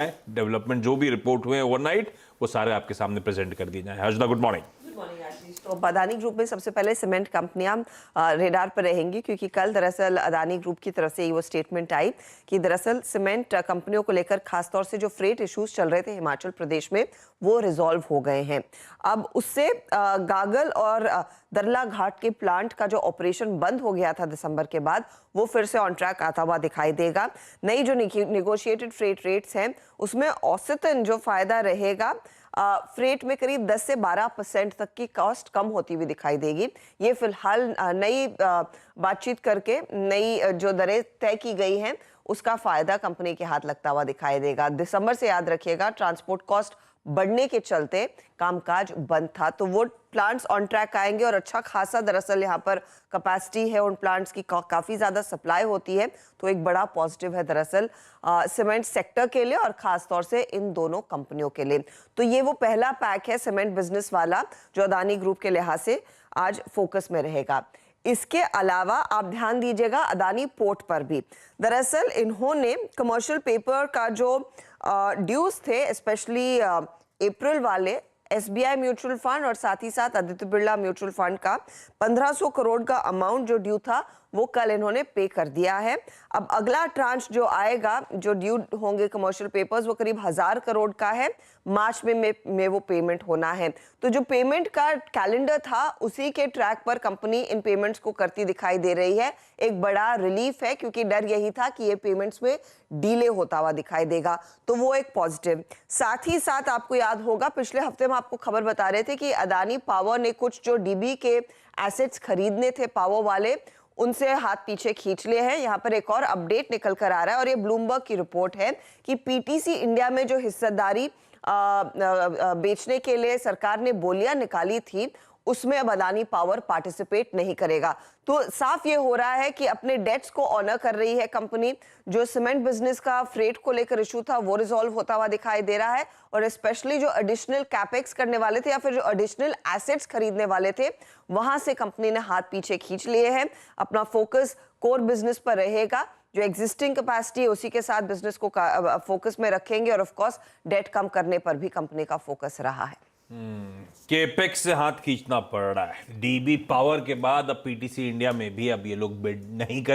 Development जो भी report हुए ओवरनाइट वो सारे आपके सामने प्रेजेंट कर दिए जाए। Harshada, good morning. तो अदानी ग्रुप में सबसे पहले सीमेंट कंपनियां रेडार पर रहेंगी, क्योंकि कल दरअसल अदानी ग्रुप की तरफ से वो स्टेटमेंट आई कि दरअसल सीमेंट कंपनियों को लेकर खासतौर से जो फ्रेट इश्यूज चल रहे थे हिमाचल प्रदेश में वो रिजॉल्व हो गए हैं। अब उससे गागल और दरला घाट के प्लांट का जो ऑपरेशन बंद हो गया था दिसंबर के बाद, वो फिर से ऑन ट्रैक आता हुआ दिखाई देगा। नई जो निगोशिएटेड फ्रेट रेट्स हैं उसमें औसतन जो फायदा रहेगा, फ्रेट में करीब 10 से 12% तक की कॉस्ट कम होती हुई दिखाई देगी। ये फिलहाल नई बातचीत करके नई जो दरें तय की गई हैं उसका फायदा कंपनी के हाथ लगता हुआ दिखाई देगा। दिसंबर से याद रखिएगा ट्रांसपोर्ट कॉस्ट बढ़ने के चलते कामकाज बंद था, तो वो प्लांट्स ऑन ट्रैक आएंगे और अच्छा खासा दरअसल यहाँ पर कैपेसिटी है उन प्लांट्स की, काफी ज्यादा सप्लाई होती है, तो एक बड़ा पॉजिटिव है दरअसल सीमेंट सेक्टर के लिए और खास तौर से इन दोनों कंपनियों के लिए। तो ये वो पहला पैक है सीमेंट बिजनेस वाला जो अदानी ग्रुप के लिहाज से आज फोकस में रहेगा। इसके अलावा आप ध्यान दीजिएगा अदानी पोर्ट पर भी। दरअसल इन्होंने कमर्शियल पेपर का जो ड्यूज थे, स्पेशली अप्रैल वाले एसबीआई म्यूचुअल फंड और साथ ही साथ आदित्य बिरला म्यूचुअल फंड का 1500 करोड़ का अमाउंट जो ड्यू था वो कल इन्होंने पे कर दिया है। अब अगला ट्रांच जो आएगा, जो ड्यू होंगे कमर्शियल पेपर्स, वो करीब 1000 करोड़ का है। मार्च में वो पेमेंट होना है। तो जो पेमेंट का कैलेंडर था उसी के ट्रैक पर कंपनी इन पेमेंट्स को करती दिखाई दे रही है। एक बड़ा रिलीफ है, क्योंकि डर यही था कि ये पेमेंट्स में डिले होता हुआ दिखाई देगा, तो वो एक पॉजिटिव। साथ ही साथ आपको याद होगा पिछले हफ्ते में आपको खबर बता रहे थे कि अदानी पावर ने कुछ जो डीबी के एसेट्स खरीदने थे पावर वाले, उनसे हाथ पीछे खींच लिए हैं। यहाँ पर एक और अपडेट निकल कर आ रहा है और ये ब्लूमबर्ग की रिपोर्ट है कि पीटीसी इंडिया में जो हिस्सेदारी बेचने के लिए सरकार ने बोलियां निकाली थी उसमें अब अदानी पावर पार्टिसिपेट नहीं करेगा। तो साफ ये हो रहा है कि अपने डेट्स को ऑनर कर रही है कंपनी। जो सीमेंट बिजनेस का फ्रेट को लेकर इशू था वो रिजॉल्व होता हुआ दिखाई दे रहा है, और स्पेशली जो एडिशनल कैपेक्स करने वाले थे या फिर जो एडिशनल एसेट्स खरीदने वाले थे वहां से कंपनी ने हाथ पीछे खींच लिए हैं। अपना फोकस कोर बिजनेस पर रहेगा, जो एग्जिस्टिंग कैपेसिटी है उसी के साथ बिजनेस को फोकस में रखेंगे, और ऑफ कोर्स डेट कम करने पर भी कंपनी का फोकस रहा है। केपेक्स से हाथ खींचना पड़ रहा है। डीबी पावर के बाद अब पीटीसी इंडिया में भी अब ये लोग बिड नहीं करें।